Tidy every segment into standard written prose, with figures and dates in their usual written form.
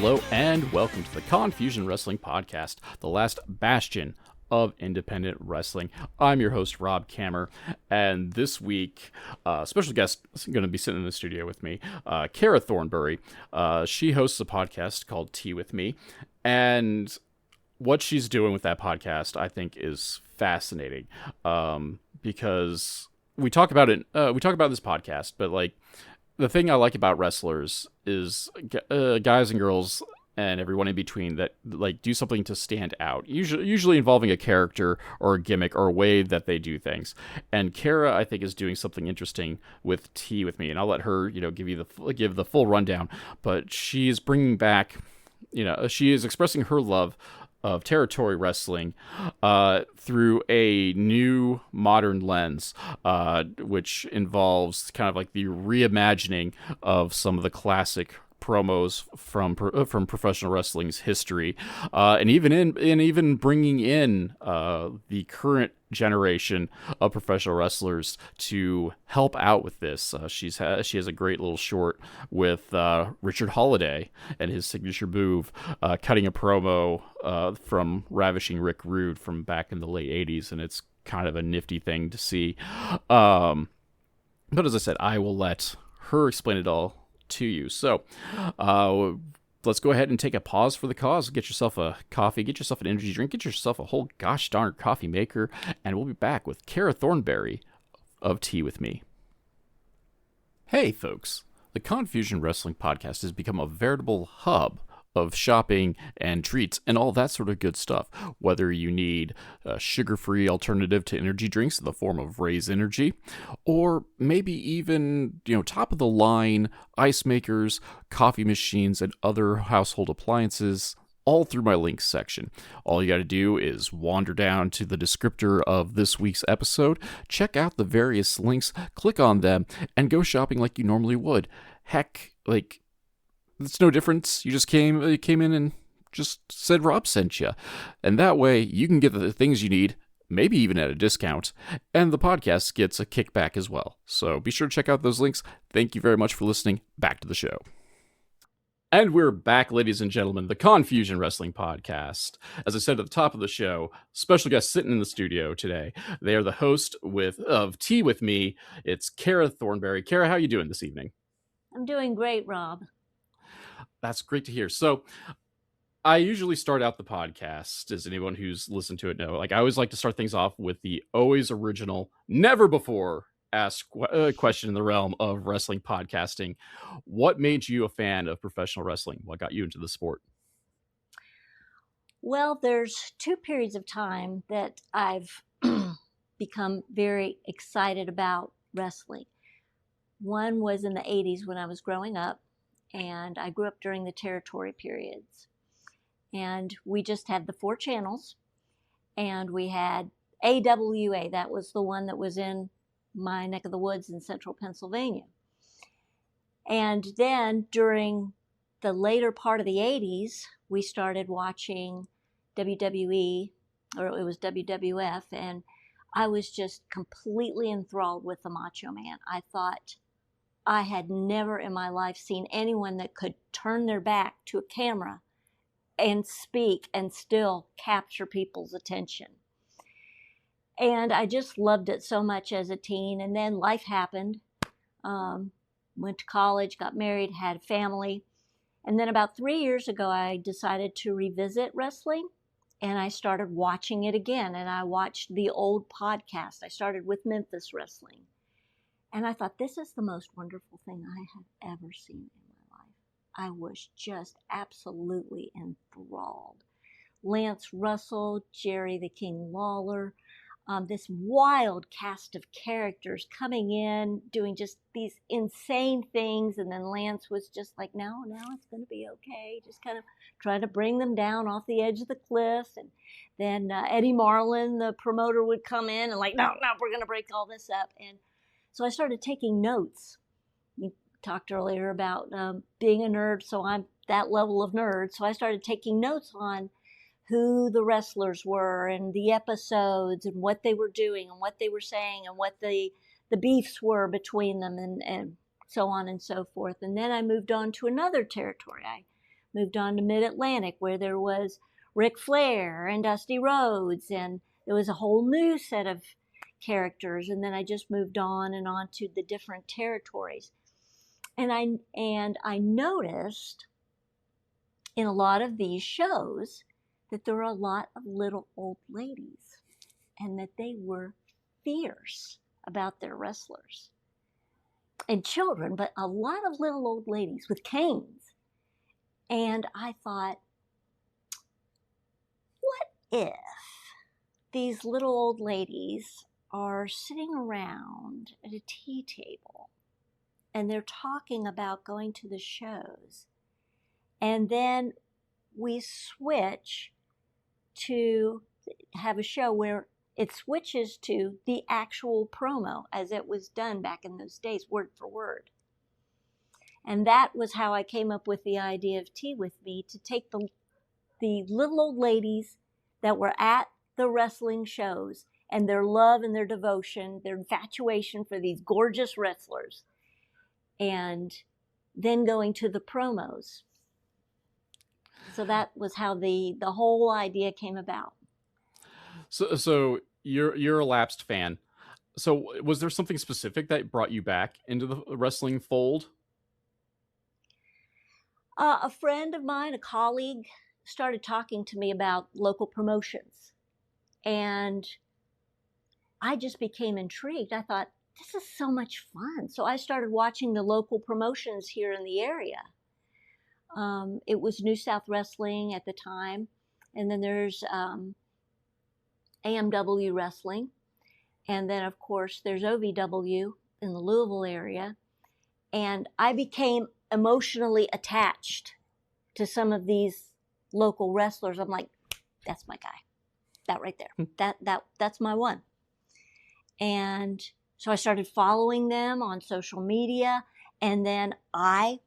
Hello and welcome to the Confusion Wrestling Podcast, the last bastion of independent wrestling. I'm your host, Rob Kammer, and this week, special guest is going to be sitting in the studio with me, Kara Thornbury. She hosts a podcast called Tea With Me, and what she's doing with that podcast, I think, is fascinating, because we talk about it. We talk about this podcast, but like, the thing I like about wrestlers is guys and girls and everyone in between that like do something to stand out, usually involving a character or a gimmick or a way that they do things. And Kara, I think, is doing something interesting with Tea With Me, and I'll let her, give the full rundown. But she is bringing back, she is expressing her love of territory wrestling through a new modern lens, which involves kind of like the reimagining of some of the classic promos from professional wrestling's history, and even bringing in the current generation of professional wrestlers to help out with this. She has a great little short with Richard Holiday and his signature move, cutting a promo from Ravishing Rick Rude from back in the late 80s, and it's kind of a nifty thing to see. But as I said, I will let her explain it all to you. So let's go ahead and take a pause for the cause. Get yourself a coffee, get yourself an energy drink, get yourself a whole gosh darn coffee maker, and we'll be back with Kara Thornbury of Tea With Me. Hey folks, the Confusion Wrestling Podcast has become a veritable hub of shopping and treats and all that sort of good stuff. Whether you need a sugar-free alternative to energy drinks in the form of Raise Energy, or maybe even, top-of-the-line ice makers, coffee machines, and other household appliances, all through my links section. All you got to do is wander down to the descriptor of this week's episode, check out the various links, click on them, and go shopping like you normally would. Heck, it's no difference. You just came in and just said Rob sent you. And that way, you can get the things you need, maybe even at a discount, and the podcast gets a kickback as well. So be sure to check out those links. Thank you very much for listening. Back to the show. And we're back, ladies and gentlemen, the Confusion Wrestling Podcast. As I said at the top of the show, special guest sitting in the studio today. They are the host of Tea With Me. It's Kara Thornbury. Kara, how are you doing this evening? I'm doing great, Rob. That's great to hear. So I usually start out the podcast, as anyone who's listened to it know, I always like to start things off with the always original, never before asked question in the realm of wrestling podcasting. What made you a fan of professional wrestling? What got you into the sport? Well, there's two periods of time that I've become very excited about wrestling. One was in the 80s when I was growing up, and I grew up during the territory periods. And we just had the 4 channels, and we had AWA. That was the one that was in my neck of the woods in central Pennsylvania. And then during the later part of the 80s, we started watching WWE, or it was WWF, and I was just completely enthralled with the Macho Man. I thought I had never in my life seen anyone that could turn their back to a camera and speak and still capture people's attention. And I just loved it so much as a teen. And then life happened. Went to college, got married, had a family. And then about 3 years ago, I decided to revisit wrestling. And I started watching it again. And I watched the old podcast. I started with Memphis Wrestling. And I thought, this is the most wonderful thing I have ever seen in my life. I was just absolutely enthralled. Lance Russell, Jerry the King Lawler, this wild cast of characters coming in, doing just these insane things. And then Lance was just like, no, it's going to be okay. Just kind of trying to bring them down off the edge of the cliff. And then Eddie Marlin, the promoter, would come in and no, we're going to break all this up. And so I started taking notes. You talked earlier about being a nerd, so I'm that level of nerd. So I started taking notes on who the wrestlers were and the episodes and what they were doing and what they were saying and what the beefs were between them and so on and so forth. And then I moved on to another territory. I moved on to Mid-Atlantic, where there was Ric Flair and Dusty Rhodes, and there was a whole new set of characters. And then I just moved on and on to the different territories. And I noticed in a lot of these shows that there were a lot of little old ladies, and that they were fierce about their wrestlers. And children, but a lot of little old ladies with canes. And I thought, what if these little old ladies are sitting around at a tea table and they're talking about going to the shows, and then we switch to have a show where it switches to the actual promo as it was done back in those days, word for word. And that was how I came up with the idea of Tea With Me, to take the little old ladies that were at the wrestling shows and their love and their devotion, their infatuation for these gorgeous wrestlers, and then going to the promos. So that was how the whole idea came about. So you're a lapsed fan. So was there something specific that brought you back into the wrestling fold? A friend of mine, a colleague, started talking to me about local promotions. And I just became intrigued. I thought, this is so much fun. So I started watching the local promotions here in the area. It was New South Wrestling at the time. And then there's AMW Wrestling. And then, of course, there's OVW in the Louisville area. And I became emotionally attached to some of these local wrestlers. I'm like, that's my guy. That right there. That's my one. And so I started following them on social media. And then I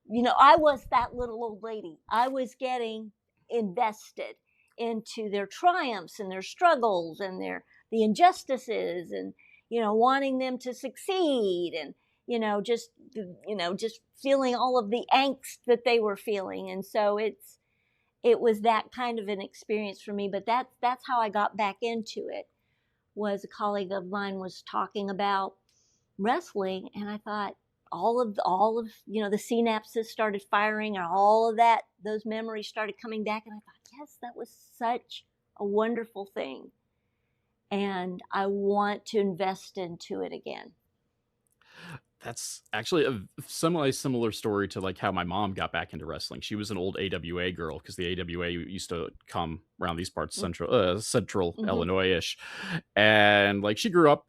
was that little old lady. I was getting invested into their triumphs and their struggles and the injustices, and, wanting them to succeed, and, just feeling all of the angst that they were feeling. And so it was that kind of an experience for me. But that's how I got back into it. Was a colleague of mine was talking about wrestling, and I thought all of the synapses started firing, and all of that, those memories started coming back, and I thought, yes, that was such a wonderful thing, and I want to invest into it again. That's actually a similar story to like how my mom got back into wrestling. She was an old AWA girl, because the AWA used to come around these parts, central Mm-hmm. Illinois-ish, and like she grew up,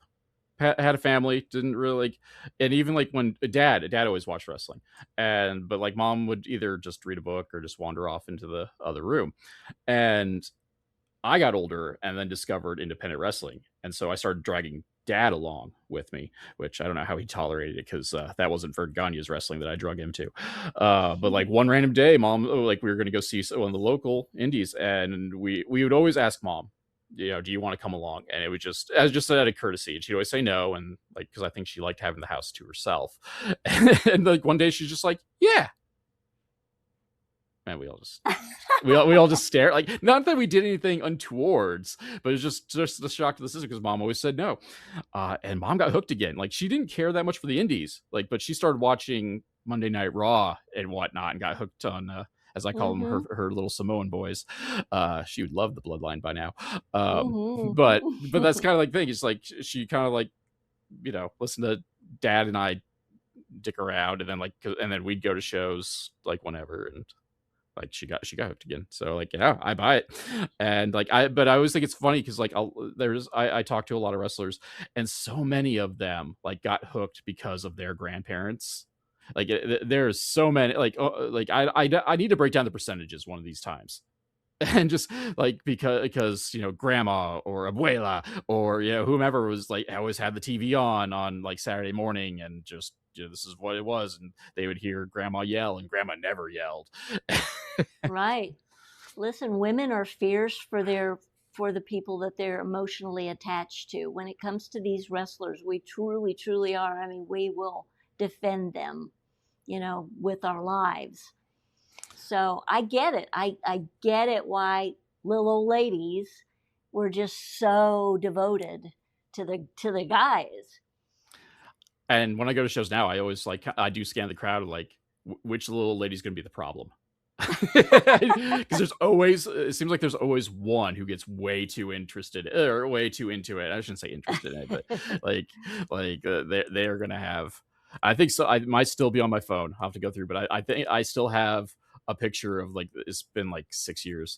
had a family, didn't really like, and even like when dad always watched wrestling, but like mom would either just read a book or just wander off into the other room. And I got older and then discovered independent wrestling, and so I started dragging dad along with me, which I don't know how he tolerated it, because that wasn't for Gagne's wrestling that I drug him to. But like one random day, mom, like we were going to go see one of the local indies, and we would always ask mom, do you want to come along? And it was just out of courtesy, and she'd always say no, and like, because I think she liked having the house to herself. And like one day she's just like, yeah. And we all just stare, like, not that we did anything untowards, but it's just the shock to the system, because mom always said no. And mom got hooked again. Like, she didn't care that much for the indies, like, but she started watching Monday Night Raw and whatnot, and got hooked on, as I call them, her little Samoan boys. She would love the bloodline by now. But that's kind of like thing. It's like she kind of like, listen to dad and I dick around, and then we'd go to shows like whenever, and like she got hooked again. So like, yeah, I buy it. And like but I always think it's funny, because like I talk to a lot of wrestlers, and so many of them like got hooked because of their grandparents. Like there's so many, like I need to break down the percentages one of these times. And just like, because grandma or abuela or whomever was like, I always had the TV on like Saturday morning, and just this is what it was, and they would hear grandma yell, and grandma never yelled. Right. Listen, women are fierce for the people that they're emotionally attached to. When it comes to these wrestlers, we truly, truly are. I mean, we will defend them, with our lives. So I get it. I get it why little old ladies were just so devoted to the guys. And when I go to shows now, I always I do scan the crowd of which little lady's going to be the problem. Because there's always, it seems like there's always one who gets way too interested or way too into it. I shouldn't say interested in it, but they are gonna have. I think so. I might still be on my phone. I'll have to go through, but I think I still have a picture of it's been 6 years.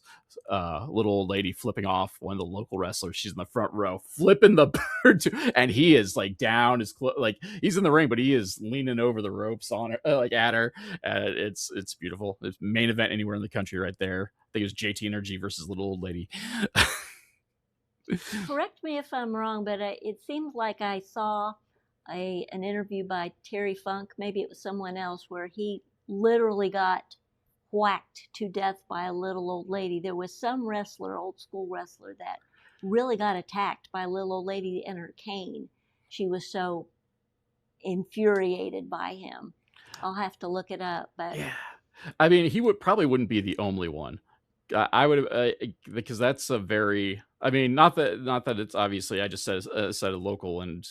Little old lady flipping off one of the local wrestlers. She's in the front row, flipping the bird, and he is down his he's in the ring, but he is leaning over the ropes on her, at her. It's beautiful. It's main event anywhere in the country right there. I think it was JT Energy versus little old lady. Correct me if I'm wrong, but it seems like I saw an interview by Terry Funk, maybe it was someone else, where he literally got whacked to death by a little old lady. There was some wrestler, old school wrestler, that really got attacked by a little old lady in her cane. She was so infuriated by him. I'll have to look it up, but yeah, I mean, he wouldn't be the only one. I would because that's a very. I mean, not that it's obviously. I just said a local and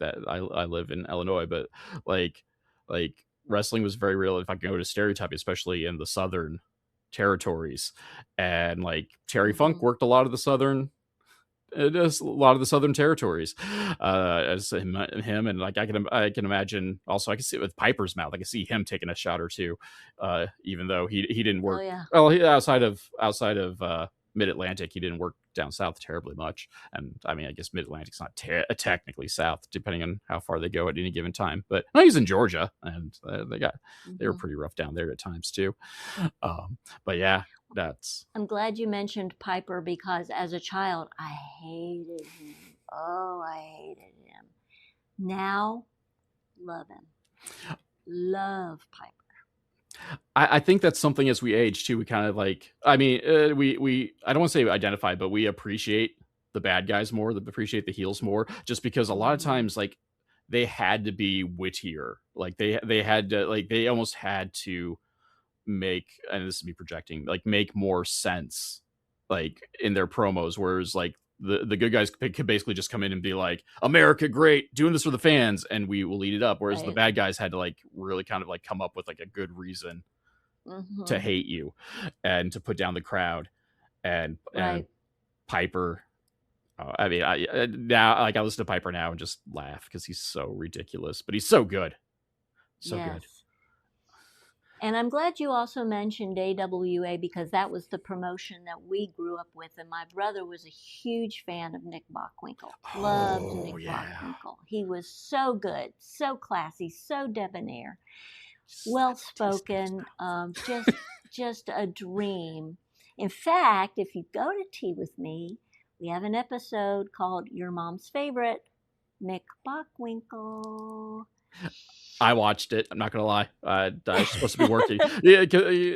that I live in Illinois, but like wrestling was very real. If I can go to stereotype, especially in the southern territories, and Terry Funk worked a lot of the southern. Does a lot of the southern territories as him and I can imagine also I can see it with Piper's mouth. I can see him taking a shot or two, even though he didn't work. Oh, yeah. Well, outside of Mid-Atlantic, he didn't work down south terribly much. And I mean, I guess Mid-Atlantic's not technically south, depending on how far they go at any given time. But he's in Georgia, and they were pretty rough down there at times too. But yeah. I'm glad you mentioned Piper, because as a child, I hated him. Oh, I hated him. Now, love him. Love Piper. I think that's something as we age too. We kind of I mean, we I don't want to say identify, but we appreciate the bad guys more, appreciate the heels more, just because a lot of times they had to be wittier. They had to they almost had to make, and this is me projecting, make more sense in their promos, whereas the good guys could basically just come in and be like, America great, doing this for the fans, and we will eat it up, whereas the bad guys had to really kind of come up with a good reason to hate you and to put down the crowd. And Piper, I mean, I now I listen to Piper now and just laugh because he's so ridiculous, but he's so good. Good. And I'm glad you also mentioned AWA, because that was the promotion that we grew up with. And my brother was a huge fan of Nick Bockwinkel. Loved Nick Bockwinkel. He was so good, so classy, so debonair, well-spoken, just a dream. In fact, if you go to Tea With Me, we have an episode called Your Mom's Favorite, Nick Bockwinkel. I watched it. I'm not gonna lie. I was supposed to be working. Yeah,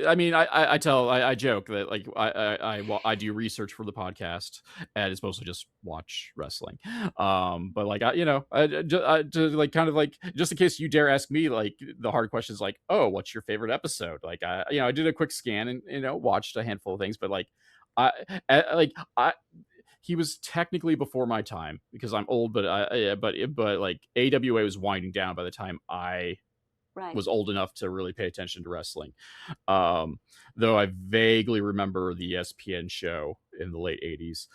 I mean, I joke that I do research for the podcast, and it's mostly just watch wrestling. But just in case you dare ask me the hard questions, oh, what's your favorite episode? I did a quick scan and watched a handful of things, but he was technically before my time because I'm old, but AWA was winding down by the time I was old enough to really pay attention to wrestling. Though I vaguely remember the ESPN show in the late 80s.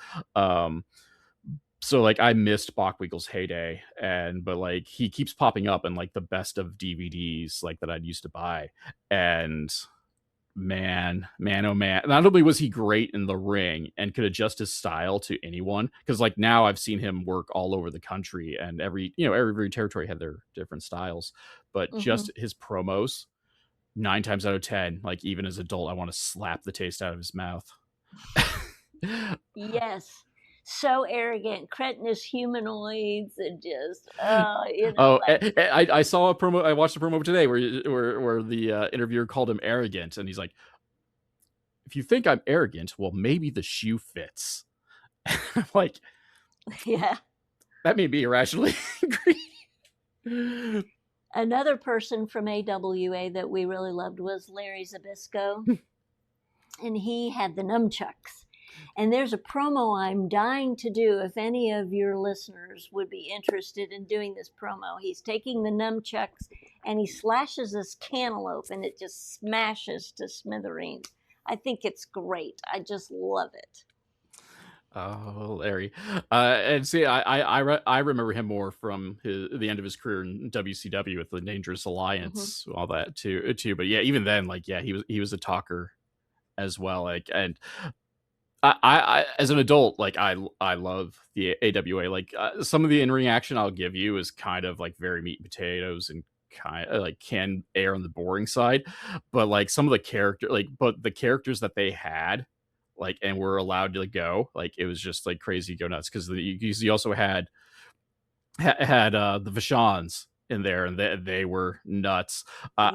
So I missed Bockwinkel's heyday, but he keeps popping up in the best of DVDs that I'd used to buy. And man, oh man, not only was he great in the ring and could adjust his style to anyone, because now I've seen him work all over the country, and every territory had their different styles, but just his promos, 9 times out of 10, even as an adult, I want to slap the taste out of his mouth. Yes. So arrogant, cretinous humanoids, and just I saw a promo. I watched a promo today where the interviewer called him arrogant, and he's like, "If you think I'm arrogant, well, maybe the shoe fits." I'm like, yeah, that made me irrationally angry. Another person from AWA that we really loved was Larry Zabisco, and he had the nunchucks. And there's a promo I'm dying to do if any of your listeners would be interested in doing this promo. He's taking the nunchucks and he slashes this cantaloupe and it just smashes to smithereens. I think it's great. I just love it. Oh, Larry. And see, I remember him more from the end of his career in WCW with the Dangerous Alliance, all that too. But yeah, even then, like, yeah, he was a talker as well. Like, and I as an adult, like, I love the AWA. Like, some of the in ring action I'll give you is kind of like very meat and potatoes and kind of like can err on the boring side, but like some of the but the characters that they had, like, and were allowed to go, like, it was just like crazy go nuts because you also had the Vashons in there, and they were nuts. Yes.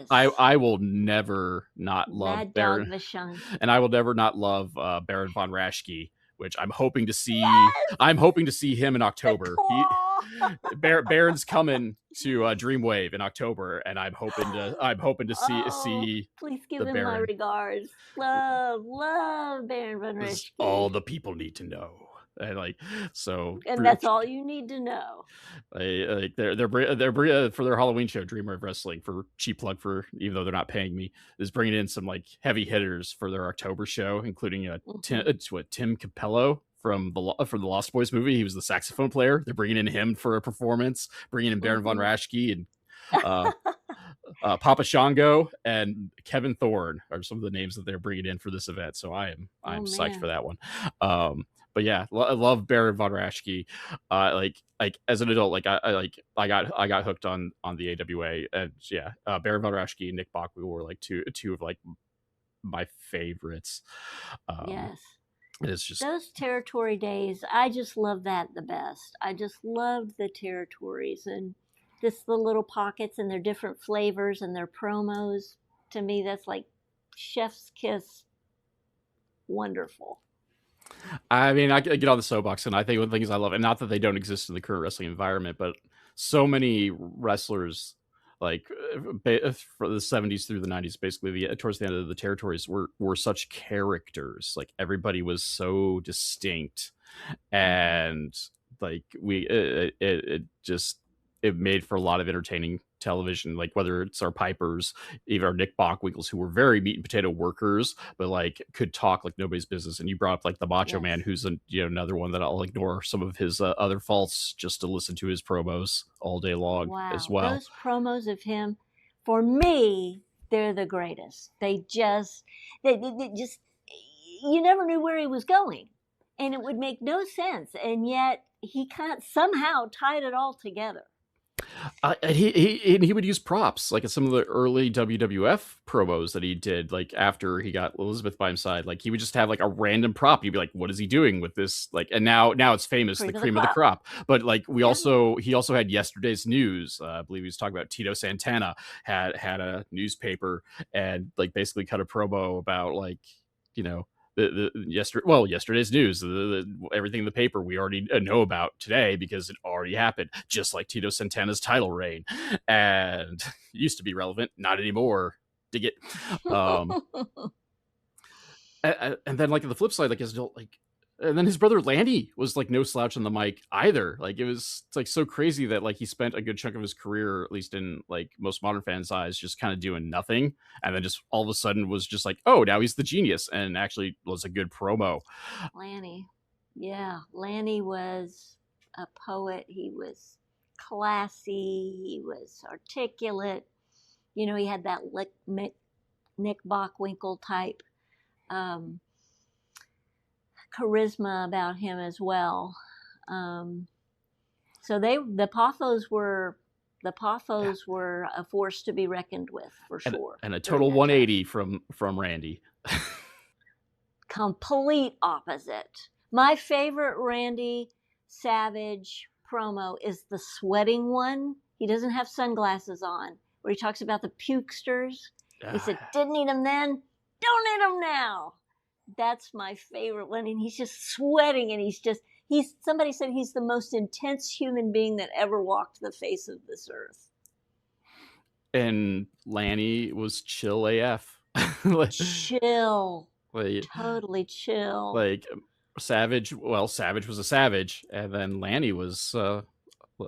I will never not love Mad Dog Baron, Vachon. and I will never not love Baron von Raschke, which I'm hoping to see. Yes! I'm hoping to see him in October. Claw! Baron's coming to Dreamwave in October, and I'm hoping to see Please give the him my Baron. regards. Love Baron von This is Raschke. all the people need to know. And like, so, And that's all you need to know. Like they're for their Halloween show, Dreamwave Wrestling, for cheap plug, for even though they're not paying me, is bringing in some like heavy hitters for their October show, including Tim Capello from the Lost Boys movie. He was the saxophone player. They're bringing in him for a performance, bringing in Baron von Raschke and Papa Shango and Kevin Thorne are some of the names that they're bringing in for this event. So I'm psyched for that one. But yeah, I love Baron von Raschke. Like as an adult, like I got hooked on the AWA, and yeah, Baron von Raschke and Nick Bockwinkel were like two of like my favorites. Yes. It's just those territory days. I just love that the best. I just loved the territories and just the little pockets and their different flavors and their promos. To me, that's like chef's kiss. Wonderful. I mean, I get on the soapbox, and I think one of the things I love, and not that they don't exist in the current wrestling environment, but so many wrestlers, like for the 70s through the 90s, basically towards the end of the territories, were such characters. Like, everybody was so distinct, and like it made for a lot of entertaining television, like whether it's our Pipers, even our Nick Bockwinkel's, who were very meat and potato workers, but like could talk like nobody's business. And you brought up like the Macho Man, who's another one that I'll ignore some of his other faults just to listen to his promos all day long as well. Those promos of him, for me, they're the greatest. They just you never knew where he was going, and it would make no sense, and yet he somehow tied it all together. He would use props, like in some of the early WWF promos that he did, like after he got Elizabeth by his side. Like, he would just have like a random prop. You'd be like, what is he doing with this? Like, and now it's famous, the cream of the crop. But like, he also had Yesterday's News. I believe he was talking about Tito Santana had a newspaper, and like basically cut a promo about, like, yesterday's news, everything in the paper we already know about today because it already happened, just like Tito Santana's title reign, and used to be relevant, not anymore. Dig it. And then, like, on the flip side, like, as adult, like, and then his brother Lanny was like no slouch on the mic either. Like, it's like so crazy that like he spent a good chunk of his career, at least in like most modern fans' eyes, just kind of doing nothing, and then just all of a sudden was just like, oh, now he's the genius, and actually was a good promo. Lanny was a poet. He was classy. He was articulate. He had that Nick Bockwinkel type charisma about him as well. So the Pothos were a force to be reckoned with, for sure. And a total 180 from Randy. Complete opposite. My favorite Randy Savage promo is the sweating one. He doesn't have sunglasses on, where he talks about the pukesters. He said, didn't eat them then, don't eat them now. That's my favorite one. And he's just sweating, and somebody said he's the most intense human being that ever walked the face of this earth. and Lanny was chill AF. like, Chill, like, totally chill. like Savage. Well, Savage was a savage, and then Lanny was a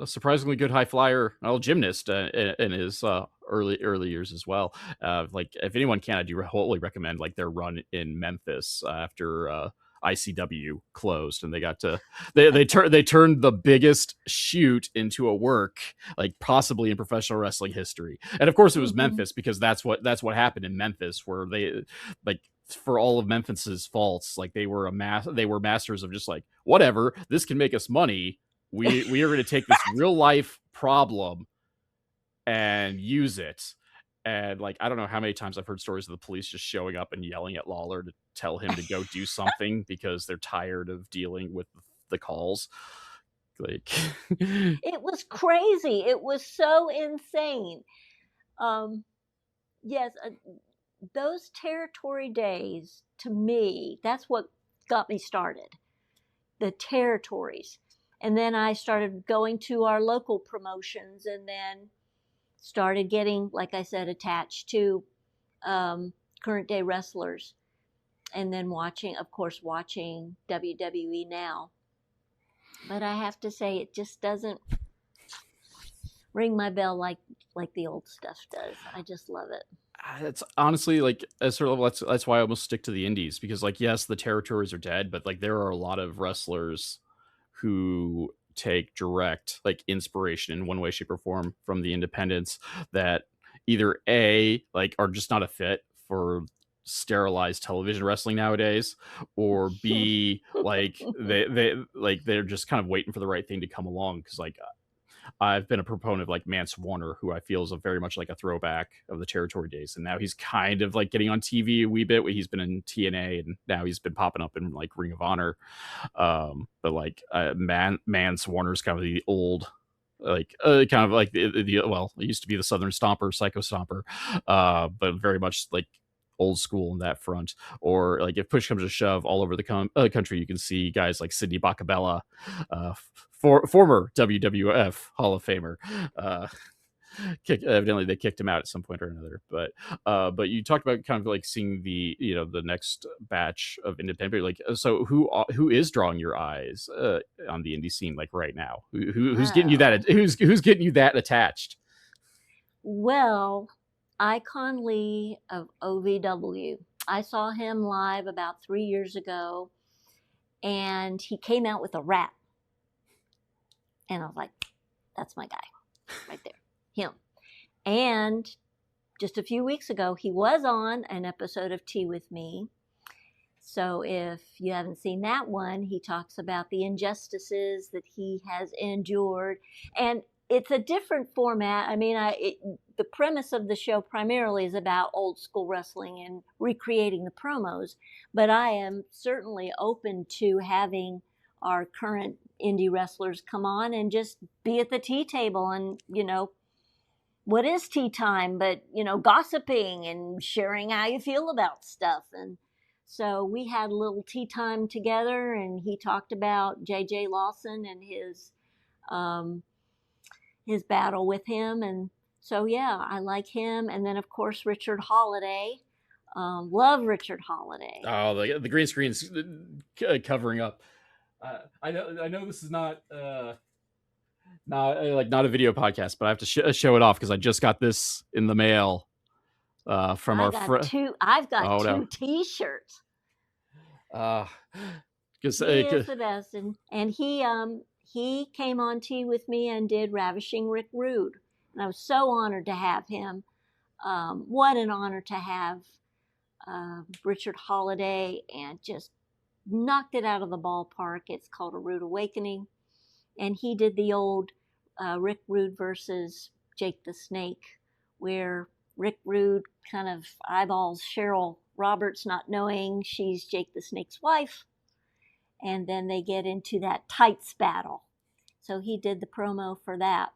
surprisingly good high flyer, gymnast in his early years as well. Like if anyone can, I do wholly recommend like their run in Memphis after ICW closed, and they got to they turned the biggest shoot into a work, like possibly in professional wrestling history. And of course, it was Mm-hmm. Memphis because that's what happened in Memphis, where they like for all of Memphis's faults, like they were they were masters of just like whatever, this can make us money. We are going to take this real life problem and use it. And like I don't know how many times I've heard stories of the police just showing up and yelling at Lawler to tell him to go do something because they're tired of dealing with the calls. Like It was crazy. It was so insane. Yes, those territory days, to me, that's what got me started. The territories. And then I started going to our local promotions, and then started getting, like I said, attached to current day wrestlers. And then watching, of course, watching WWE now. But I have to say, it just doesn't ring my bell like the old stuff does. I just love it. it's honestly like as sort of that's why I almost stick to the indies, because like yes, the territories are dead, but like there are a lot of wrestlers who take direct like inspiration in one way, shape, or form from the independents that either A, like are just not a fit for sterilized television wrestling nowadays, or B, like they're just kind of waiting for the right thing to come along. Because like I've been a proponent of like Mance Warner, who I feel is a very much like a throwback of the territory days, and now he's kind of like getting on TV a wee bit. He's been in TNA, and now he's been popping up in like Ring of Honor. But like Mance Warner's kind of the old, like kind of like the well, it used to be the Southern Stomper, Psycho Stomper, but very much like old school in that front. Or like if push comes to shove, all over the country, you can see guys like Sidney Bacabella, former WWF Hall of Famer. Uh, Evidently they kicked him out at some point or another. But you talked about kind of like seeing the the next batch of independent. Like so, who is drawing your eyes on the indie scene like right now? Who's getting you Well, that? Who's getting you that attached? well, Icon Lee of OVW. I saw him live about 3 years ago, and he came out with a rap. And I was like, that's my guy right there, him. And just a few weeks ago, he was on an episode of Tea with Me. So if you haven't seen that one, he talks about the injustices that he has endured. And it's a different format. I mean, the premise of the show primarily is about old school wrestling and recreating the promos. But I am certainly open to having our current indie wrestlers come on and just be at the tea table and, what is tea time but gossiping and sharing how you feel about stuff. And so we had a little tea time together, and he talked about JJ Lawson and his battle with him. And so yeah, I like him. And then of course Richard Holiday. Love Richard Holiday. Oh, the green screen's covering up. I know this is not a video podcast, but I have to show it off because I just got this in the mail from our friend. I've got Oh no. two T-shirts. Because He is the best, and he came on Tea with me and did Ravishing Rick Rude, and I was so honored to have him. What an honor to have Richard Holiday, and just knocked it out of the ballpark. It's called A Rude Awakening, and he did the old Rick Rude versus Jake the Snake, where Rick Rude kind of eyeballs Cheryl Roberts, not knowing she's Jake the Snake's wife. And then they get into that tights battle. So he did the promo for that.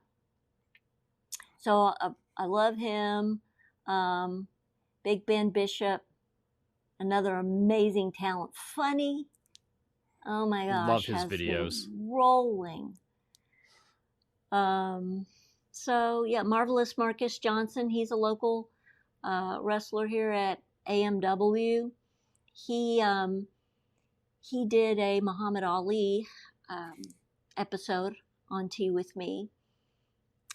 So I love him. Big Ben Bishop, another amazing talent. Funny. Oh my gosh. Love his videos. Rolling. So yeah, Marvelous Marcus Johnson. He's a local wrestler here at AMW. He um, he did a Muhammad Ali um, episode on Tea with Me,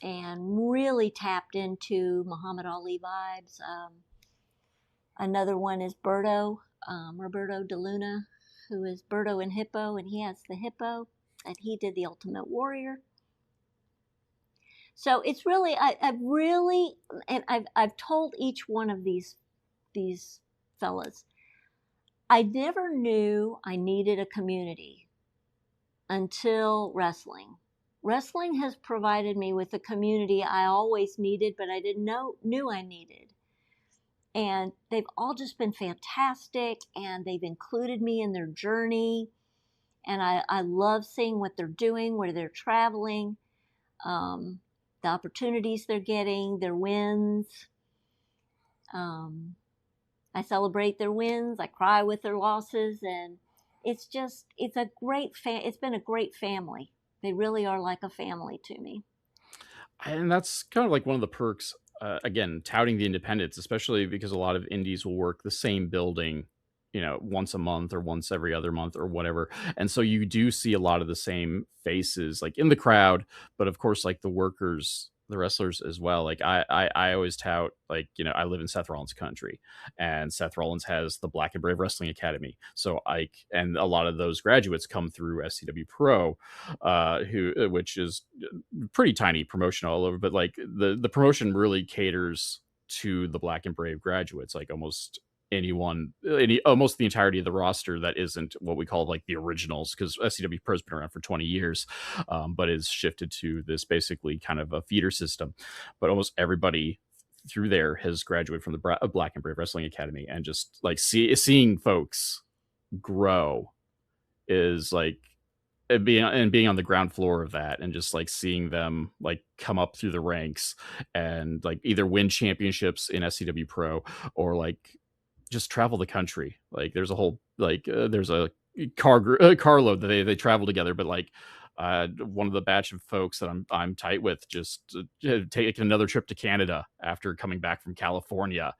and really tapped into Muhammad Ali vibes. Another one is Roberto De Luna, who is Berto and Hippo, and he has the hippo, and he did the Ultimate Warrior. So it's really, I've really, and I've told each one of these fellas, I never knew I needed a community until wrestling. Wrestling has provided me with a community I always needed, but I didn't knew I needed. And they've all just been fantastic, and they've included me in their journey. And I love seeing what they're doing, where they're traveling, the opportunities they're getting, their wins. I celebrate their wins. I cry with their losses, and it's been a great family. They really are like a family to me. And that's kind of like one of the perks, again, touting the independence, especially because a lot of indies will work the same building, once a month or once every other month or whatever. And so you do see a lot of the same faces like in the crowd, but of course, like the workers, the wrestlers as well. Like I always tout, like, I live in Seth Rollins country, and Seth Rollins has the Black and Brave Wrestling Academy. So and a lot of those graduates come through SCW Pro, which is pretty tiny promotion all over, but like the promotion really caters to the Black and Brave graduates. Like almost almost the entirety of the roster that isn't what we call like the originals, because SCW Pro's been around for 20 years, but is shifted to this basically kind of a feeder system. But almost everybody through there has graduated from the Black and Brave Wrestling Academy, and just like seeing folks grow is like being on the ground floor of that, and just like seeing them like come up through the ranks and like either win championships in SCW Pro or like just travel the country. Like there's a whole there's a carload that they travel together, but like one of the batch of folks that I'm tight with just take another trip to Canada after coming back from California.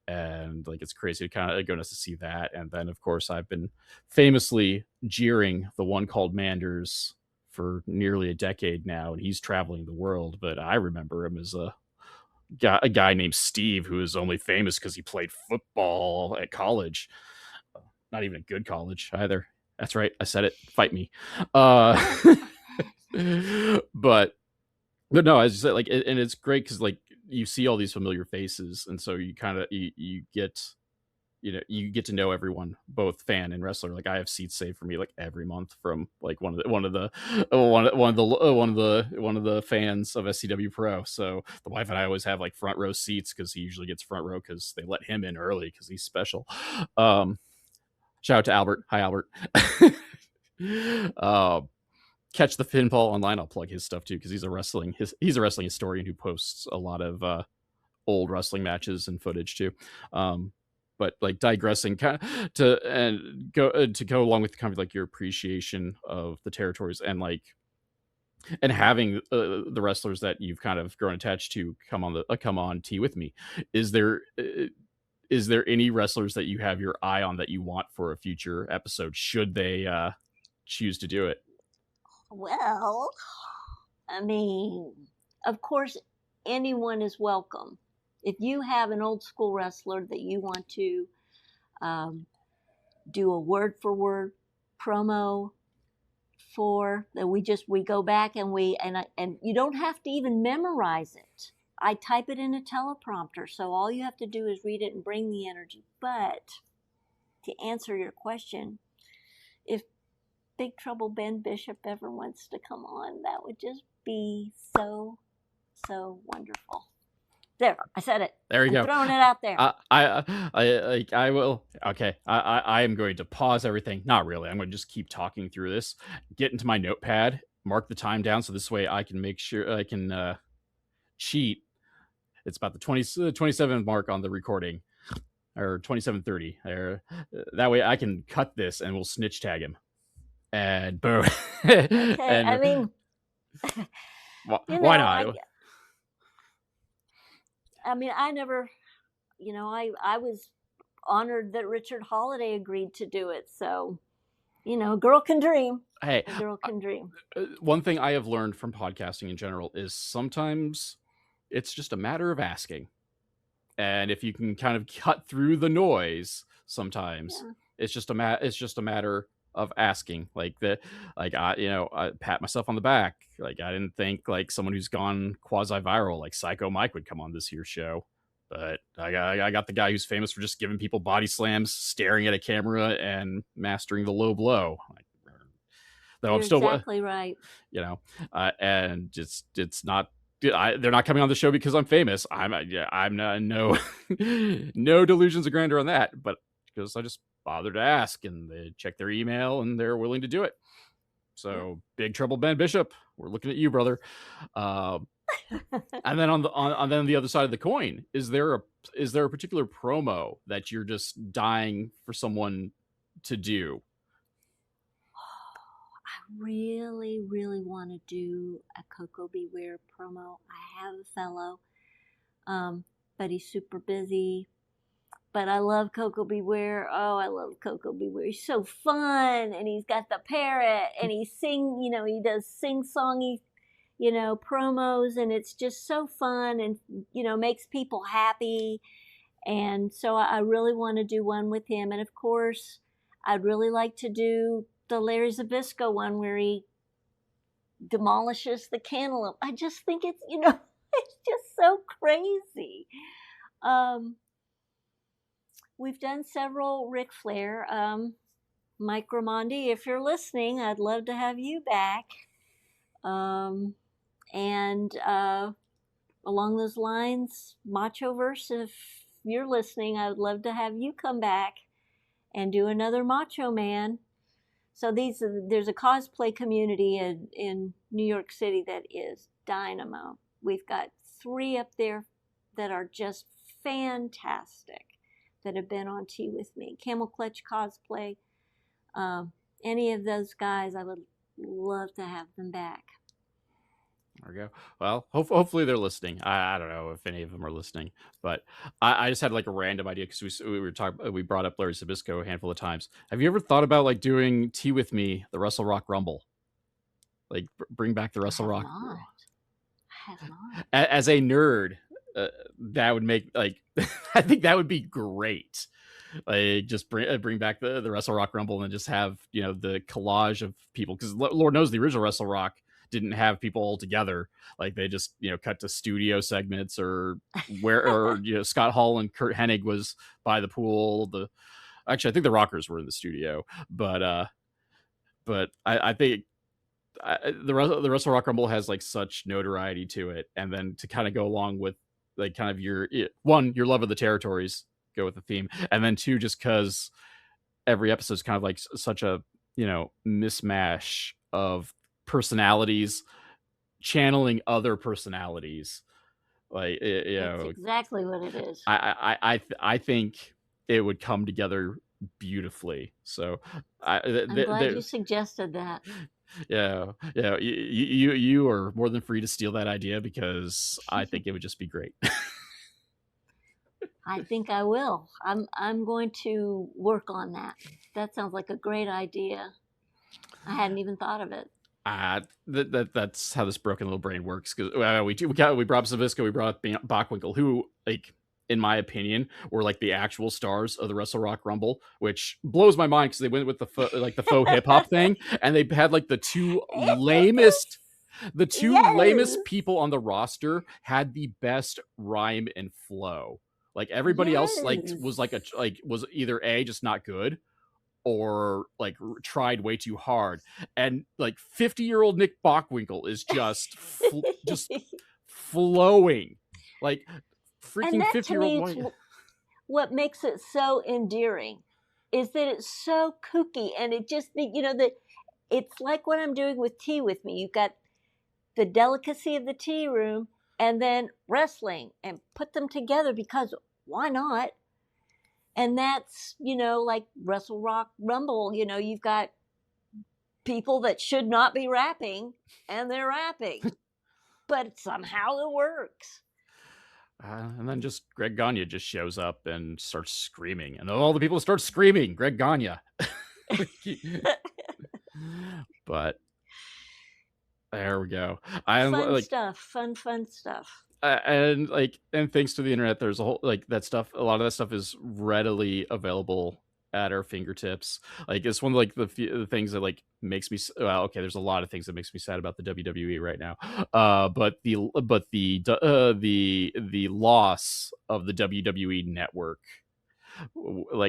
And like it's crazy to kind of go to see that. And then of course I've been famously jeering the one called Manders for nearly a decade now, and he's traveling the world, but I remember him as a guy named Steve, who is only famous because he played football at college. Not even a good college either. That's right, I said it. Fight me. But no, as you said, like, and it's great because like you see all these familiar faces, and so you kind of you get you get to know everyone, both fan and wrestler. Like I have seats saved for me like every month from like one of the fans of SCW Pro. So the wife and I always have like front row seats because he usually gets front row because they let him in early because he's special. Shout out to Albert. Hi, Albert. Catch the Pinball online. I'll plug his stuff too because he's a wrestling historian who posts a lot of old wrestling matches and footage too. But like digressing to go along with kind of like your appreciation of the territories, and like and having the wrestlers that you've kind of grown attached to come on Tea with Me, is there any wrestlers that you have your eye on that you want for a future episode should they choose to do it? Well, I mean, of course, anyone is welcome. If you have an old school wrestler that you want to do a word for word promo for, that we go back and and you don't have to even memorize it. I type it in a teleprompter, so all you have to do is read it and bring the energy. But to answer your question, if Big Trouble Ben Bishop ever wants to come on, that would just be so wonderful. There, I said it. There you go. Throwing it out there. I will. Okay, I am going to pause everything. Not really. I'm going to just keep talking through this. Get into my notepad. Mark the time down so this way I can make sure I can cheat. It's about the 27 mark on the recording, or 27:30. That way I can cut this and we'll snitch tag him. And boom. Okay, and, I mean, why not? I mean, I never, I was honored that Richard Holiday agreed to do it. So, a girl can dream. Hey, A girl can dream. one thing I have learned from podcasting in general is sometimes it's just a matter of asking. And if you can kind of cut through the noise, sometimes Yeah. it's just a matter of asking. I pat myself on the back. Like, I didn't think like someone who's gone quasi viral like Psycho Mike would come on this here show, but I got the guy who's famous for just giving people body slams, staring at a camera, and mastering the low blow. Like, though I'm You're still, exactly right. and it's not. They're not coming on the show because I'm famous. I'm not, no no delusions of grandeur on that, but because I just bothered to ask, and they check their email and they're willing to do it. So Big Trouble Ben Bishop, we're looking at you, brother. And then on the other side of the coin, is there a particular promo that you're just dying for someone to do? I really, really want to do a Coco Beware promo. I have a fellow, but he's super busy. But I love Coco Beware. Oh, I love Coco Beware. He's so fun, and he's got the parrot, and he does sing-songy, promos, and it's just so fun, and makes people happy. And so I really want to do one with him. And of course, I'd really like to do the Larry Zabisco one where he demolishes the cantaloupe. I just think it's, it's just so crazy. We've done several Ric Flair. Mike Ramondi, if you're listening, I'd love to have you back. And along those lines, Machoverse, if you're listening, I would love to have you come back and do another Macho Man. So there's a cosplay community in New York City that is dynamo. We've got 3 up there that are just fantastic that have been on Tea with Me. Camel Clutch Cosplay, any of those guys, I would love to have them back. There we go. Well, hopefully they're listening. I don't know if any of them are listening, but I just had like a random idea because we brought up Larry Sabisco a handful of times. Have you ever thought about like doing Tea with Me, the Wrestle Rock Rumble? Like bring back the Wrestle Rock. I have not. As a nerd, that would make like I think that would be great. Like just bring back the Wrestle Rock Rumble and just have the collage of people, because Lord knows the original Wrestle Rock didn't have people all together. Like they just cut to studio segments or Scott Hall and Kurt Hennig was by the pool. Actually, I think the Rockers were in the studio, but I think the Wrestle Rock Rumble has like such notoriety to it, and then to kind of go along with like kind of your love of the territories, go with the theme, and then 2, just because every episode is kind of like such a mismatch of personalities channeling other personalities. Like That's exactly what it is. I think it would come together beautifully. So I'm glad you suggested that. Yeah, you are more than free to steal that idea, because I think it would just be great. I think I will. I'm going to work on that. That sounds like a great idea. I hadn't even thought of it. That's how this broken little brain works. Because we brought up Zabisco, we brought up Bockwinkel, who, like, in my opinion, were like the actual stars of the Wrestle Rock Rumble, which blows my mind because they went with the faux hip hop thing, and they had like the two lamest people on the roster had the best rhyme and flow. Like everybody else was either A, just not good, or like tried way too hard. And like 50-year-old Nick Bockwinkel is just just flowing like freaking 50-year-old boy. What makes it so endearing is that it's so kooky, and it just that it's like what I'm doing with Tea with Me. You've got the delicacy of the tea room and then wrestling, and put them together because why not? And that's, like Wrestle Rock Rumble, you've got people that should not be rapping and they're rapping, but somehow it works. And then just Greg Gagne just shows up and starts screaming, and all the people start screaming, Greg Gagne. But there we go. Fun stuff. Fun stuff. And thanks to the internet, there's a whole that stuff. A lot of that stuff is readily available at our fingertips. It's one of the things that makes me okay. There's a lot of things that makes me sad about the WWE right now. But the loss of the WWE network.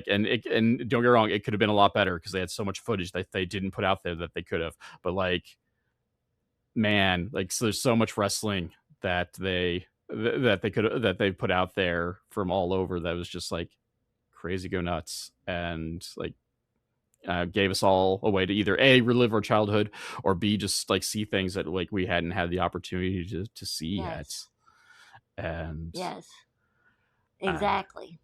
And don't get me wrong, it could have been a lot better because they had so much footage that they didn't put out there that they could have. But man, so there's so much wrestling that they put out there from all over that was just crazy go nuts, and gave us all a way to either A, relive our childhood, or B, just see things that we hadn't had the opportunity to see yet. And yes, exactly.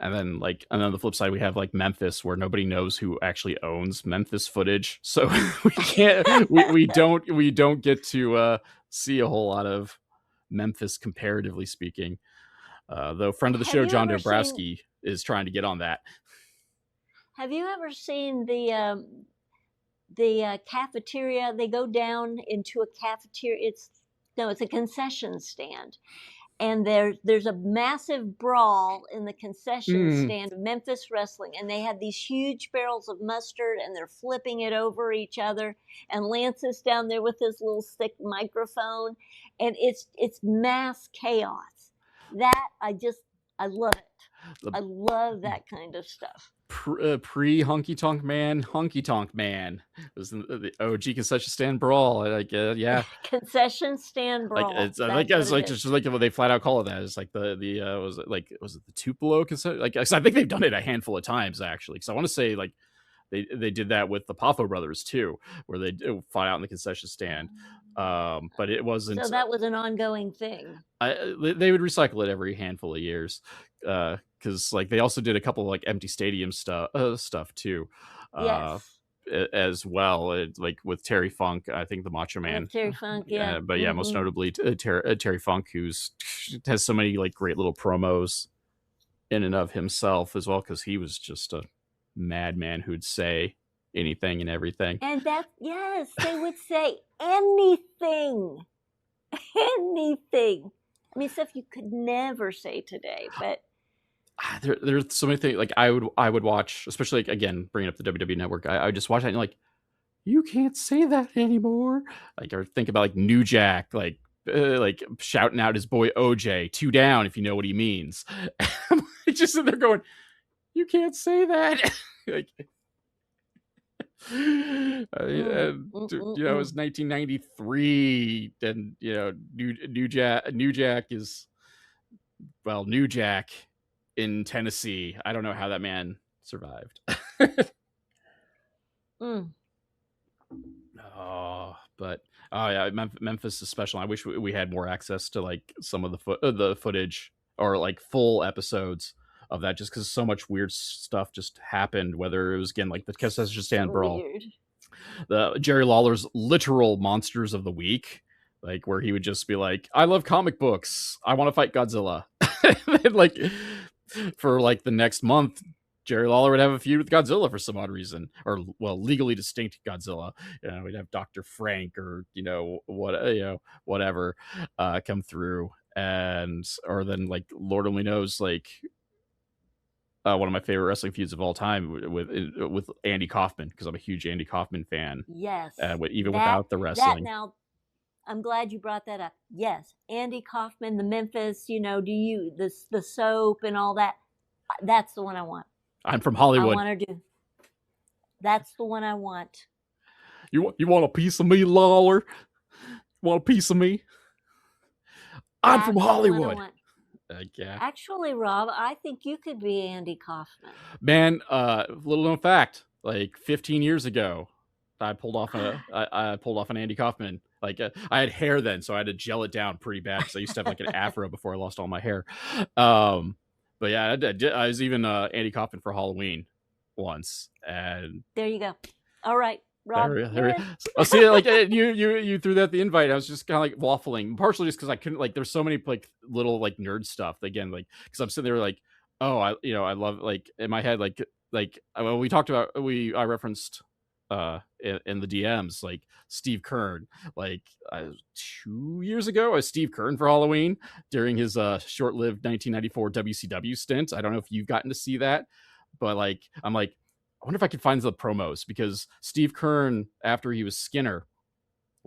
And then on the flip side, we have Memphis, where nobody knows who actually owns Memphis footage, so we can't we don't get to see a whole lot of Memphis comparatively speaking. Though friend of the show John Dombrowski is trying to get on that. Have you ever seen the cafeteria? They go down into a cafeteria. It's a concession stand. And there's a massive brawl in the concession stand of Memphis Wrestling. And they have these huge barrels of mustard, and they're flipping it over each other. And Lance is down there with his little stick microphone. And it's mass chaos. That, I love it. I love that kind of stuff. Pre Honky Tonk Man was the OG concession stand brawl. Yeah, concession stand brawl. It's they flat out call it that. It's was it the Tupelo concession? I think they've done it a handful of times actually. Because I want to say they did that with the Poffo brothers too, where they fought out in the concession stand. But it wasn't. So that was an ongoing thing. They would recycle it every handful of years. Because they also did a couple of empty stadium stuff too, yes, as well. With Terry Funk, I think the Macho Man. With Terry Funk, yeah. But yeah, most notably Terry Funk, who's has so many great little promos in and of himself as well, because he was just a madman who'd say anything and everything. And yes, they would say anything, anything. I mean, stuff you could never say today, but. There's so many things I would watch, especially again bringing up the WWE Network. I would just watch that and you can't say that anymore. Or think about New Jack, shouting out his boy OJ 2 down if you know what he means. Just sit there going, you can't say that. It was 1993, and New Jack is New Jack in Tennessee. I don't know how that man survived. Yeah, Memphis is special. I wish we had more access to some of the footage or full episodes of that, just because so much weird stuff just happened. Whether it was again the concession stand brawl, the Jerry Lawler's literal monsters of the week, where he would just be I love comic books, I want to fight Godzilla. For the next month, Jerry Lawler would have a feud with Godzilla for some odd reason, or legally distinct Godzilla. We'd have Dr. Frank or whatever come through, or then Lord only knows one of my favorite wrestling feuds of all time with Andy Kaufman, because I'm a huge Andy Kaufman fan. Yes, without the wrestling. Now, I'm glad you brought that up. Yes, Andy Kaufman, the Memphis, the soap and all that. That's the one I want. I'm from Hollywood. I want to do. That's the one I want. You want a piece of me, Lawler? You want a piece of me? I'm from Hollywood. Yeah. Actually, Rob, I think you could be Andy Kaufman. Man, little known fact: 15 years ago, I pulled off an Andy Kaufman. I had hair then, so I had to gel it down pretty bad because I used to have an afro before I lost all my hair. But yeah, I was even Andy Kaufman for Halloween once, and there you go. All right, Rob, you're it. I see. Like you threw that the invite. I was just kind of like waffling, partially just because I couldn't. Like, there's so many like little like nerd stuff. Again, like because I'm sitting there like, oh, I love like in my head like when we talked about I referenced in the DMs like Steve Kern like 2 years ago as Steve Kern for Halloween during his short-lived 1994 WCW stint. I don't know if you've gotten to see that, but like I'm like, I wonder if I could find the promos because Steve Kern, after he was Skinner,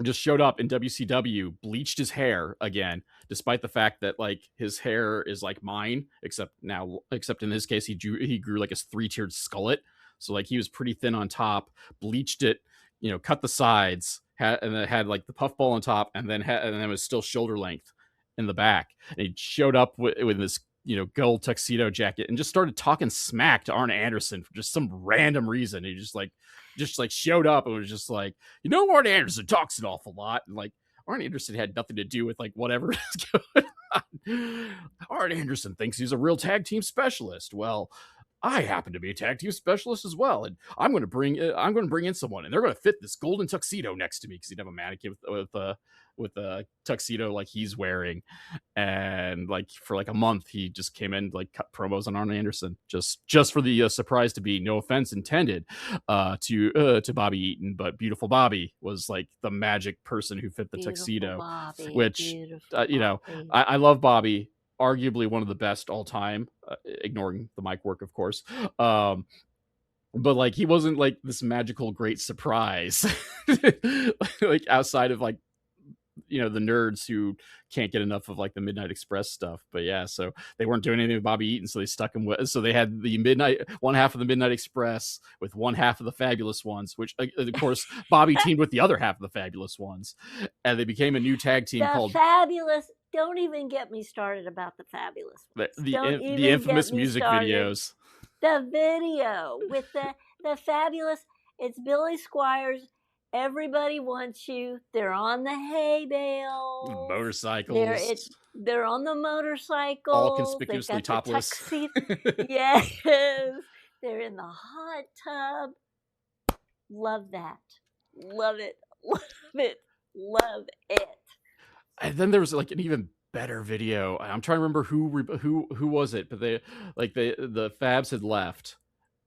just showed up in WCW, bleached his hair again, despite the fact that like his hair is like mine, except in this case, he grew like his 3-tiered skullet. So like he was pretty thin on top, bleached it, cut the sides, and then had like the puffball on top, and then was still shoulder length in the back. And he showed up with this gold tuxedo jacket and just started talking smack to Arn Anderson for just some random reason. He just showed up and was just like, Arn Anderson talks an awful lot, and like Arn Anderson had nothing to do with like whatever is going on. Arn Anderson thinks he's a real tag team specialist. Well, I happen to be a tag team specialist as well, and I'm going to bring in someone, and they're going to fit this golden tuxedo next to me because he'd have a mannequin with a tuxedo like he's wearing, and like for like a month he just came in like cut promos on Arn Anderson just for the surprise to be, no offense intended to Bobby Eaton, but Beautiful Bobby was like the magic person who fit the tuxedo, Bobby, which I love Bobby. Arguably one of the best all time, ignoring the mic work, of course. But like he wasn't like this magical great surprise, like outside of like the nerds who can't get enough of like the Midnight Express stuff. But yeah, so they weren't doing anything with Bobby Eaton, so they stuck him with. So they had one half of the Midnight Express with one half of the Fabulous Ones, which of course Bobby teamed with the other half of the Fabulous Ones, and they became a new tag team called Fabulous. Don't even get me started about the Fabulous Ones. The infamous music videos. The video with the Fabulous. It's Billy Squires. Everybody wants you. They're on the hay bales. Motorcycles. They're on the motorcycles. All conspicuously topless. Yes. They're in the hot tub. Love that. Love it. Love it. Love it. And then there was like an even better video. I'm trying to remember who was it, but the Fabs had left,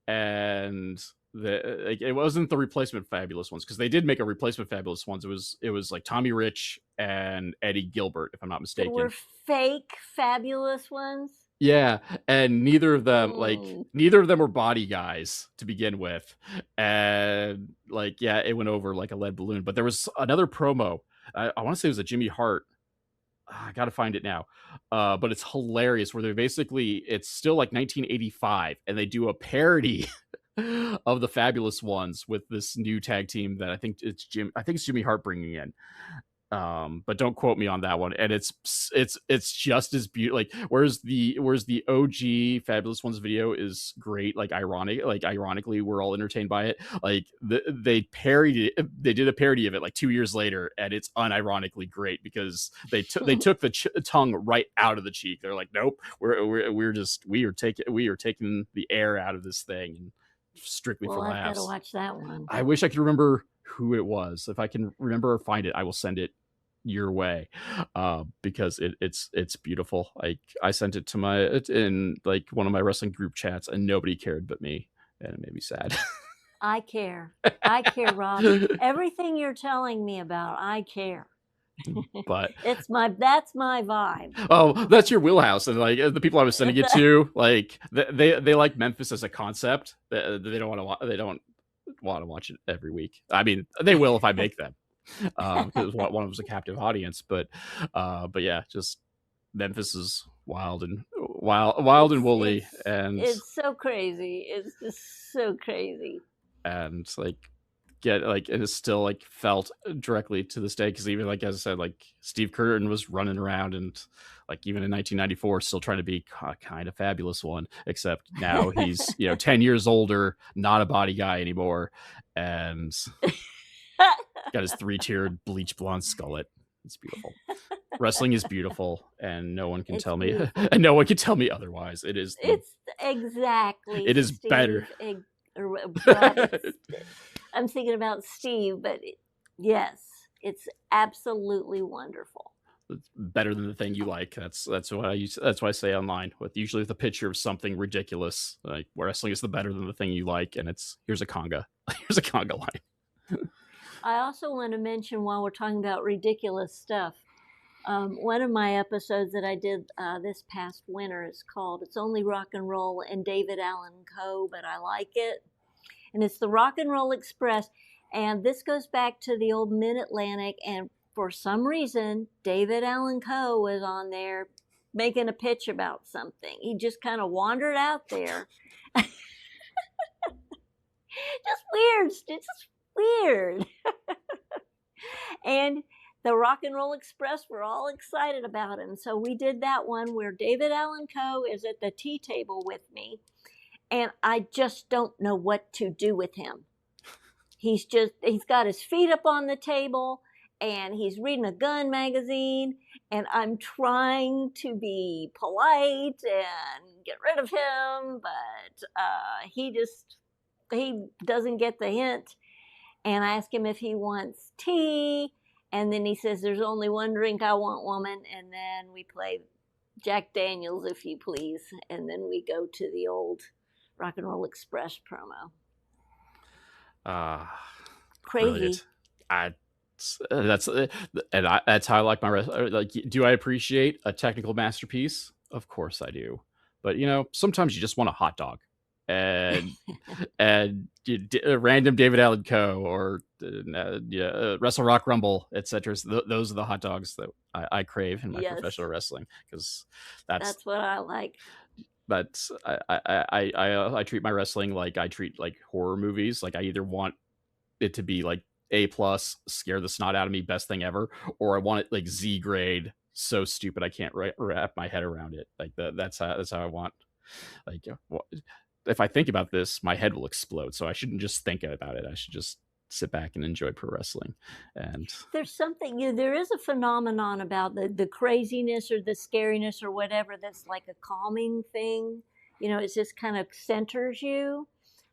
and it wasn't the replacement Fabulous Ones, because they did make a replacement Fabulous Ones. It was like Tommy Rich and Eddie Gilbert, if I'm not mistaken. They were fake Fabulous Ones. Yeah, and neither of them were body guys to begin with, and like it went over like a lead balloon. But there was another promo. I want to say it was a Jimmy Hart. I gotta find it now, but it's hilarious. Where it's still like 1985, and they do a parody of the Fabulous Ones with this new tag team that I think it's Jimmy Hart bringing in. But don't quote me on that one. And it's just as beautiful. Like whereas the OG Fabulous Ones video is great. Like ironically, we're all entertained by it. Like they parodied it. They did a parody of it like 2 years later, and it's unironically great because they took the tongue right out of the cheek. They're like, nope, we are taking the air out of this thing and strictly for laughs. I gotta watch that one. I wish I could remember who it was. If I can remember or find it, I will send it your way, because it's beautiful. Like I sent it in like one of my wrestling group chats, and nobody cared but me, and it made me sad. I care, Rob. Everything you're telling me about, I care. But that's my vibe. Oh, that's your wheelhouse. And like the people I was sending it to, like they like Memphis as a concept. They don't want to watch it every week. I mean, they will if I make them, because one of them was a captive audience. But yeah, just Memphis is wild and woolly, and it's so crazy. It's just so crazy. And like it is still like felt directly to this day, because even like as I said, like Steve Curtin was running around and like even in 1994 still trying to be kind of Fabulous One, except now he's 10 years older, not a body guy anymore, and got his 3-tiered bleach blonde skullet. It's beautiful. Wrestling is beautiful, and no one can tell me otherwise. It is. It's exactly. It is Steve, better. I'm thinking about Steve, but yes, it's absolutely wonderful. It's better than the thing you like. That's what I use. That's what I say online. With usually with a picture of something ridiculous, like wrestling is the better than the thing you like, and it's here's a conga, here's a conga line. I also want to mention while we're talking about ridiculous stuff, one of my episodes that I did this past winter is called "It's Only Rock and Roll and David Allen Co." But I like it, and it's the Rock and Roll Express, and this goes back to the old Mid Atlantic, and for some reason, David Allen Coe was on there making a pitch about something. He just kind of wandered out there. Just weird. It's just weird. And the Rock and Roll Express were all excited about him. So we did that one where David Allen Coe is at the tea table with me. And I just don't know what to do with him. He's got his feet up on the table and he's reading a gun magazine, and I'm trying to be polite and get rid of him, but he doesn't get the hint. And I ask him if he wants tea, and then he says, "There's only one drink I want, woman." And then we play Jack Daniels, if you please, and then we go to the old Rock and Roll Express promo. Crazy. Brilliant. That's how I like my like. Do I appreciate a technical masterpiece? Of course I do. But sometimes you just want a hot dog, and random David Allen Co. or Wrestle Rock Rumble, etc. Those are the hot dogs that I crave in my professional wrestling, because that's what I like. But I treat my wrestling like I treat like horror movies. Like I either want it to be like A+, scare the snot out of me, best thing ever, or I want it like Z grade, so stupid I can't wrap my head around it. Like that's how I want. Like if I think about this, my head will explode. So I shouldn't just think about it. I should just sit back and enjoy pro wrestling. And there's something, there is a phenomenon about the craziness or the scariness or whatever that's like a calming thing. It just kind of centers you.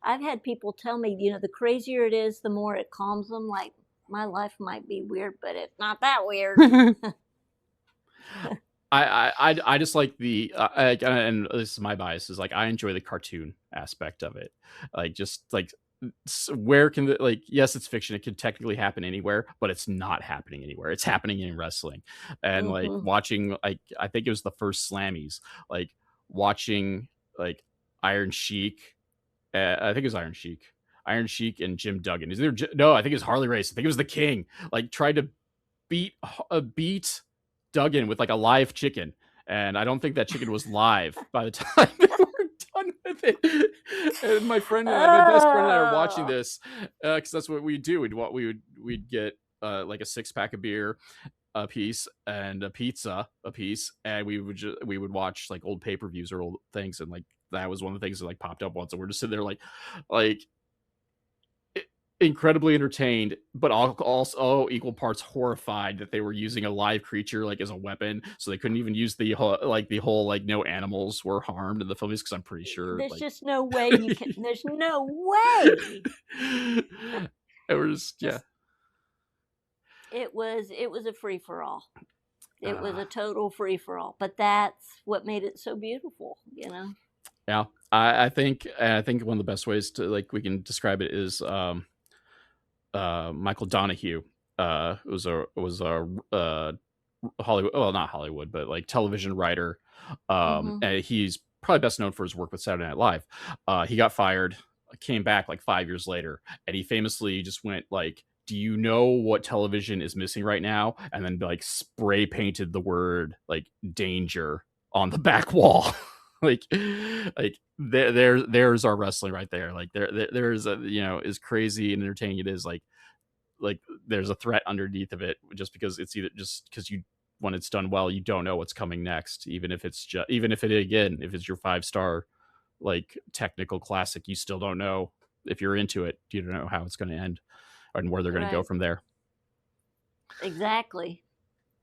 I've had people tell me, the crazier it is, the more it calms them. Like, my life might be weird, but it's not that weird. I just like and this is my bias, is like I enjoy the cartoon aspect of it. Like just like where can yes, it's fiction, it could technically happen anywhere, but it's not happening anywhere. It's happening in wrestling. And like watching, like I think it was the first Slammies, like watching like Iron Sheik. I think it was Iron Sheik and Jim Duggan. No, I think it was Harley Race. I think it was the King. Like tried to beat Duggan with like a live chicken, and I don't think that chicken was live by the time they were done with it. And my best friend and I are watching this because that's what we do. We'd get like a 6-pack of beer a piece and a pizza a piece, and we would watch like old pay-per-views or old things, and like that was one of the things that like popped up once, and we're just sitting there like incredibly entertained, but also equal parts horrified that they were using a live creature like as a weapon, so they couldn't even use the whole like no animals were harmed in the films, because I'm pretty sure there's just no way you can. There's no way. It was It was a free for all. It was a total free for all, but that's what made it so beautiful, Yeah, I think one of the best ways to like we can describe it is Michael Donahue was a Hollywood, well, not Hollywood, but like television writer. And he's probably best known for his work with Saturday Night Live. He got fired, came back like 5 years later, and he famously just went like, "Do you know what television is missing right now?" And then like spray painted the word like "danger" on the back wall. like there's our wrestling right there. Like there's a, as crazy and entertaining it is, like there's a threat underneath of it, just because it's either just because when it's done well, you don't know what's coming next. Even if it's if your 5-star like technical classic, you still don't know if you're into it. You don't know how it's going to end and where they're going to go from there. Exactly.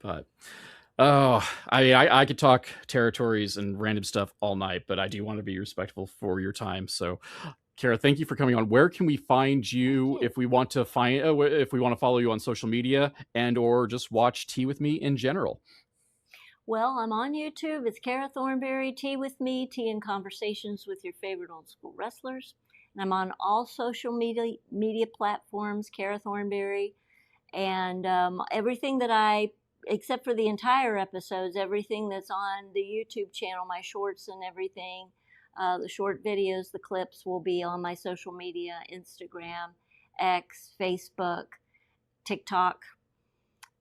But I could talk territories and random stuff all night, but I do want to be respectful for your time. So Kara, thank you for coming on. Where can we find you if we want to follow you on social media and or just watch Tea with Me in general? Well, I'm on YouTube. It's Kara Thornbury, Tea with Me, Tea and Conversations with your favorite old school wrestlers. And I'm on all social media platforms, Kara Thornbury, and everything that except for the entire episodes, everything that's on the YouTube channel, my shorts and everything, the short videos, the clips will be on my social media, Instagram, X, Facebook, TikTok.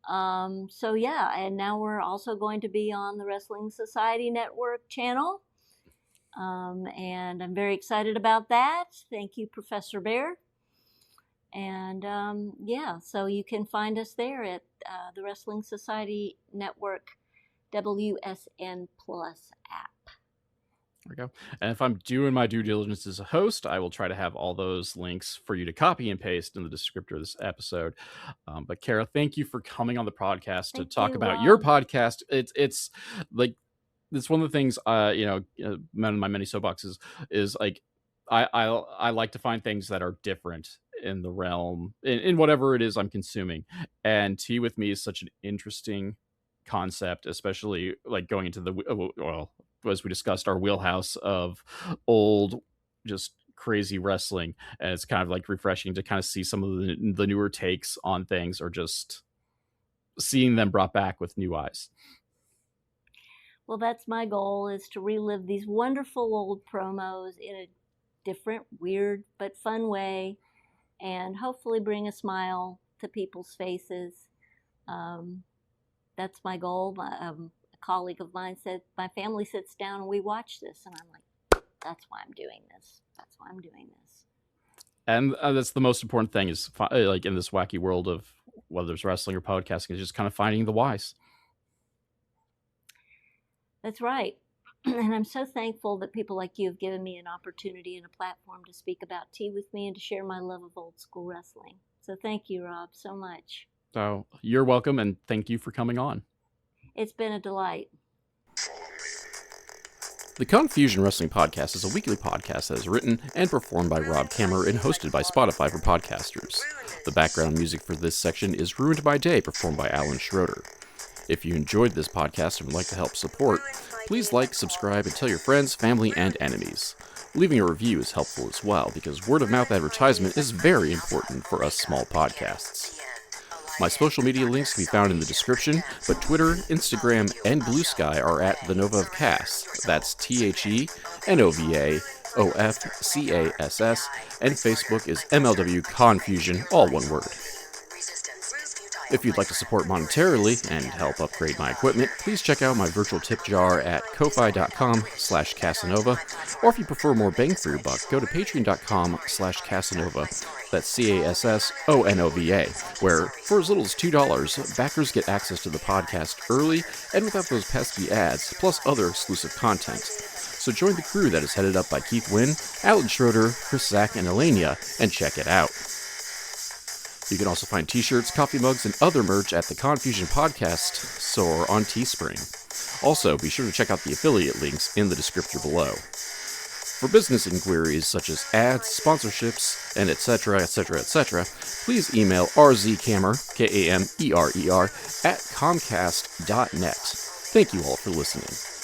So yeah, and now we're also going to be on the Wrestling Society Network channel. And I'm very excited about that. Thank you, Professor Bear. And yeah, so you can find us there at the Wrestling Society Network WSN Plus app. There we go. And if I'm doing my due diligence as a host, I will try to have all those links for you to copy and paste in the descriptor of this episode. But Kara, thank you for coming on the podcast to talk about your podcast. It's like, it's one of the things, my many soapboxes is like, I like to find things that are different in the realm in whatever it is I'm consuming, and Tea with Me is such an interesting concept, especially like going into well, as we discussed, our wheelhouse of old, just crazy wrestling, and it's kind of like refreshing to kind of see some of the newer takes on things, or just seeing them brought back with new eyes. Well, that's my goal, is to relive these wonderful old promos in a different, weird, but fun way, and hopefully bring a smile to people's faces. That's my goal. A colleague of mine said, my family sits down and we watch this, and I'm like, that's why I'm doing this. That's why I'm doing this. And that's the most important thing, is like in this wacky world of whether it's wrestling or podcasting, is just kind of finding the whys. That's right. And I'm so thankful that people like you have given me an opportunity and a platform to speak about Tea with Me and to share my love of old school wrestling. So thank you, Rob, so much. So you're welcome, and thank you for coming on. It's been a delight. The Confusion Wrestling Podcast is a weekly podcast that is written and performed by Rob Kammer and hosted by Spotify for podcasters. The background music for this section is Ruined by Day, performed by Alan Schroeder. If you enjoyed this podcast and would like to help support, please like, subscribe, and tell your friends, family, and enemies. Leaving a review is helpful as well, because word-of-mouth advertisement is very important for us small podcasts. My social media links can be found in the description, but Twitter, Instagram, and Blue Sky are at The Nova of Cass. That's TheNovaofCass, and Facebook is MLW Confusion, all one word. If you'd like to support monetarily and help upgrade my equipment, please check out my virtual tip jar at ko-fi.com/Casanova, or if you prefer more bang for your buck, go to patreon.com/Casanova, that's CASSONOVA, where for as little as $2, backers get access to the podcast early and without those pesky ads, plus other exclusive content. So join the crew that is headed up by Keith Wynn, Alan Schroeder, Chris Zach, and Elenia, and check it out. You can also find t-shirts, coffee mugs, and other merch at the Confusion Podcast store on Teespring. Also, be sure to check out the affiliate links in the description below. For business inquiries such as ads, sponsorships, and etc., please email rzkamer, Kamerer, at comcast.net. Thank you all for listening.